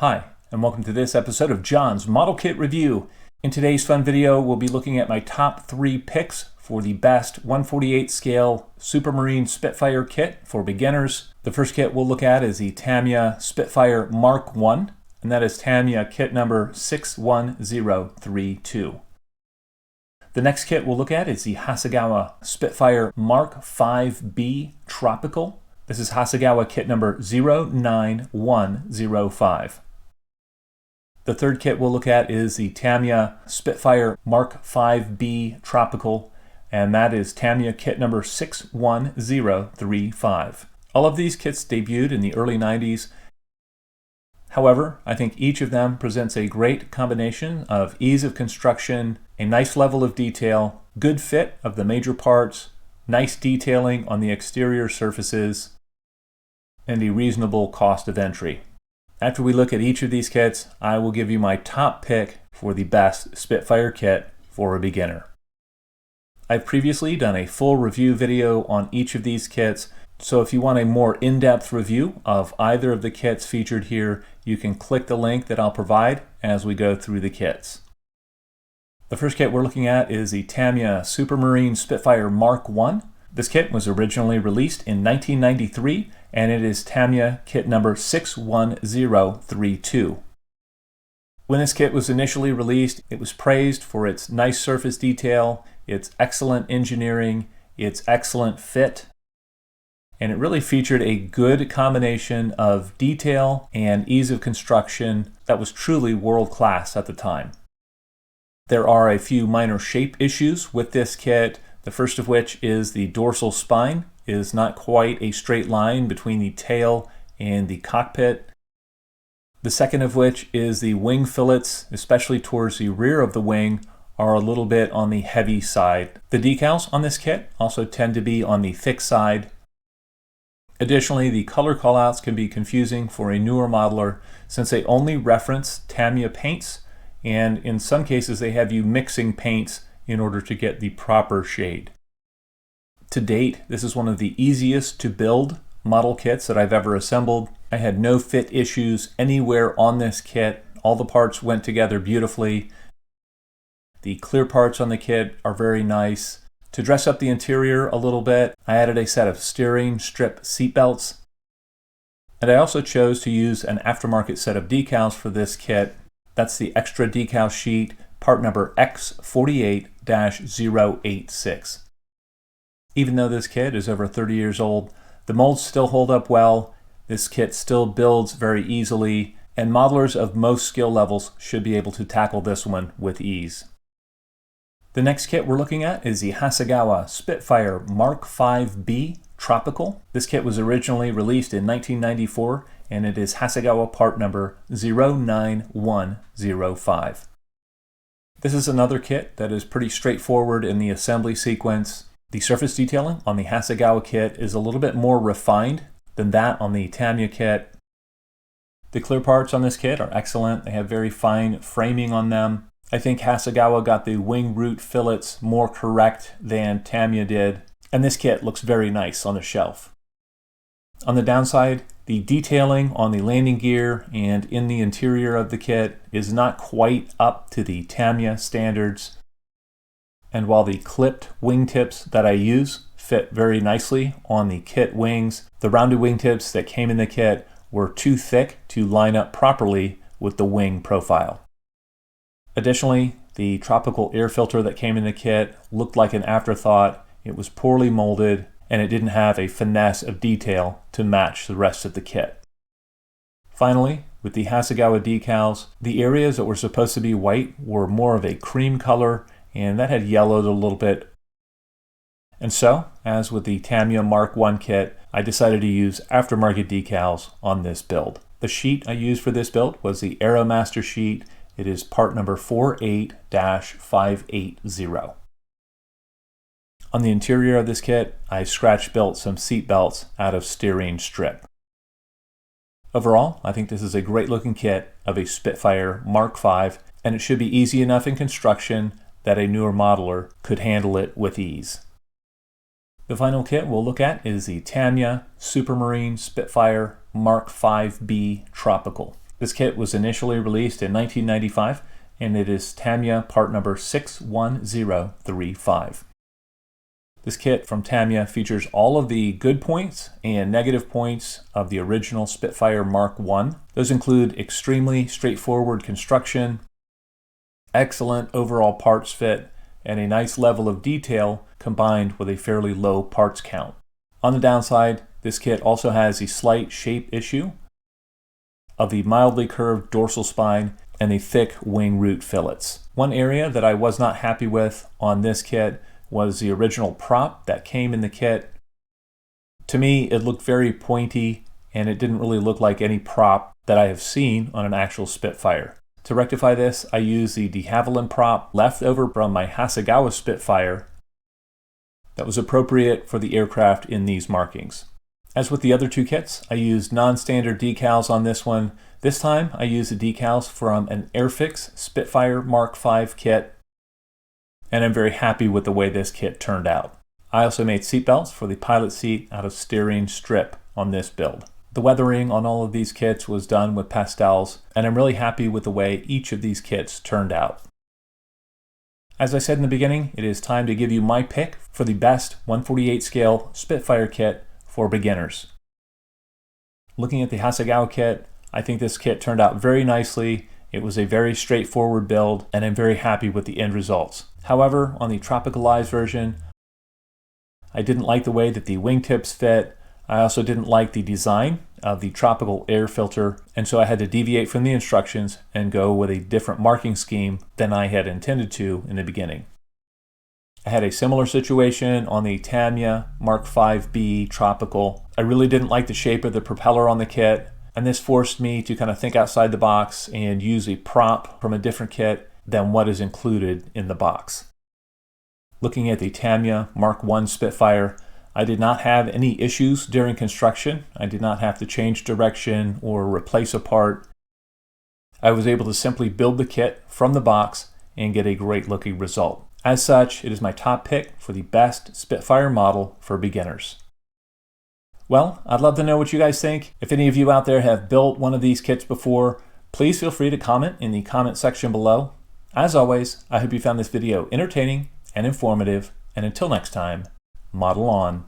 Hi, and welcome to this episode of John's Model Kit Review. In today's fun video, we'll be looking at my top 3 picks for the best 1/48 scale Supermarine Spitfire kit for beginners. The first kit we'll look at is the Tamiya Spitfire Mark I, and that is Tamiya kit number 61032. The next kit we'll look at is the Hasegawa Spitfire Mark V-B Tropical. This is Hasegawa kit number 09105. The third kit we'll look at is the Tamiya Spitfire Mark V-B Tropical, and that is Tamiya kit number 61035. All of these kits debuted in the early 90s. However, I think each of them presents a great combination of ease of construction, a nice level of detail, good fit of the major parts, nice detailing on the exterior surfaces, and a reasonable cost of entry. After we look at each of these kits, I will give you my top pick for the best Spitfire kit for a beginner. I've previously done a full review video on each of these kits, so if you want a more in-depth review of either of the kits featured here, you can click the link that I'll provide as we go through the kits. The first kit we're looking at is the Tamiya Supermarine Spitfire Mark I. This kit was originally released in 1993, and it is Tamiya kit number 61032. When this kit was initially released, it was praised for its nice surface detail, its excellent engineering, its excellent fit, and it really featured a good combination of detail and ease of construction that was truly world-class at the time. There are a few minor shape issues with this kit, the first of which is the dorsal spine is not quite a straight line between the tail and the cockpit. The second of which is the wing fillets, especially towards the rear of the wing, are a little bit on the heavy side. The decals on this kit also tend to be on the thick side. Additionally, the color callouts can be confusing for a newer modeler since they only reference Tamiya paints, and in some cases they have you mixing paints in order to get the proper shade. To date, this is one of the easiest to build model kits that I've ever assembled. I had no fit issues anywhere on this kit. All the parts went together beautifully. The clear parts on the kit are very nice. To dress up the interior a little bit, I added a set of steering strip seat belts. And I also chose to use an aftermarket set of decals for this kit. That's the extra decal sheet, part number X48-086. Even though this kit is over 30 years old, the molds still hold up well, this kit still builds very easily, and modelers of most skill levels should be able to tackle this one with ease. The next kit we're looking at is the Hasegawa Spitfire Mark V-B Tropical. This kit was originally released in 1994, and it is Hasegawa part number 09105. This is another kit that is pretty straightforward in the assembly sequence. The surface detailing on the Hasegawa kit is a little bit more refined than that on the Tamiya kit. The clear parts on this kit are excellent. They have very fine framing on them. I think Hasegawa got the wing root fillets more correct than Tamiya did, and this kit looks very nice on the shelf. On the downside, the detailing on the landing gear and in the interior of the kit is not quite up to the Tamiya standards. And while the clipped wingtips that I use fit very nicely on the kit wings, the rounded wingtips that came in the kit were too thick to line up properly with the wing profile. Additionally, the tropical air filter that came in the kit looked like an afterthought. It was poorly molded, and it didn't have a finesse of detail to match the rest of the kit. Finally, with the Hasegawa decals, the areas that were supposed to be white were more of a cream color, and that had yellowed a little bit. And so, as with the Tamiya Mark I kit, I decided to use aftermarket decals on this build. The sheet I used for this build was the Aeromaster sheet. It is part number 48-580. On the interior of this kit, I scratch built some seat belts out of steering strip. Overall, I think this is a great looking kit of a Spitfire Mark V, and it should be easy enough in construction that a newer modeler could handle it with ease. The final kit we'll look at is the Tamiya Supermarine Spitfire Mark V-B Tropical. This kit was initially released in 1995, and it is Tamiya part number 61035. This kit from Tamiya features all of the good points and negative points of the original Spitfire Mark I. Those include extremely straightforward construction, excellent overall parts fit, and a nice level of detail combined with a fairly low parts count. On the downside, this kit also has a slight shape issue of the mildly curved dorsal spine and the thick wing root fillets. One area that I was not happy with on this kit was the original prop that came in the kit. To me, it looked very pointy, and it didn't really look like any prop that I have seen on an actual Spitfire. To rectify this, I used the de Havilland prop left over from my Hasegawa Spitfire that was appropriate for the aircraft in these markings. As with the other two kits, I used non-standard decals on this one. This time, I used the decals from an Airfix Spitfire Mark V kit, and I'm very happy with the way this kit turned out. I also made seatbelts for the pilot seat out of styrene strip on this build. The weathering on all of these kits was done with pastels, and I'm really happy with the way each of these kits turned out. As I said in the beginning, it is time to give you my pick for the best 1/48 scale Spitfire kit for beginners. Looking at the Hasegawa kit, I think this kit turned out very nicely. It was a very straightforward build, and I'm very happy with the end results. However, on the tropicalized version, I didn't like the way that the wingtips fit. I also didn't like the design of the tropical air filter, and so I had to deviate from the instructions and go with a different marking scheme than I had intended to in the beginning. I had a similar situation on the Tamiya Mark V-B Tropical. I really didn't like the shape of the propeller on the kit, and this forced me to kind of think outside the box and use a prop from a different kit than what is included in the box. Looking at the Tamiya Mark I Spitfire, I did not have any issues during construction. I did not have to change direction or replace a part. I was able to simply build the kit from the box and get a great looking result. As such, it is my top pick for the best Spitfire model for beginners. Well, I'd love to know what you guys think. If any of you out there have built one of these kits before, please feel free to comment in the comment section below. As always, I hope you found this video entertaining and informative, and until next time, model on.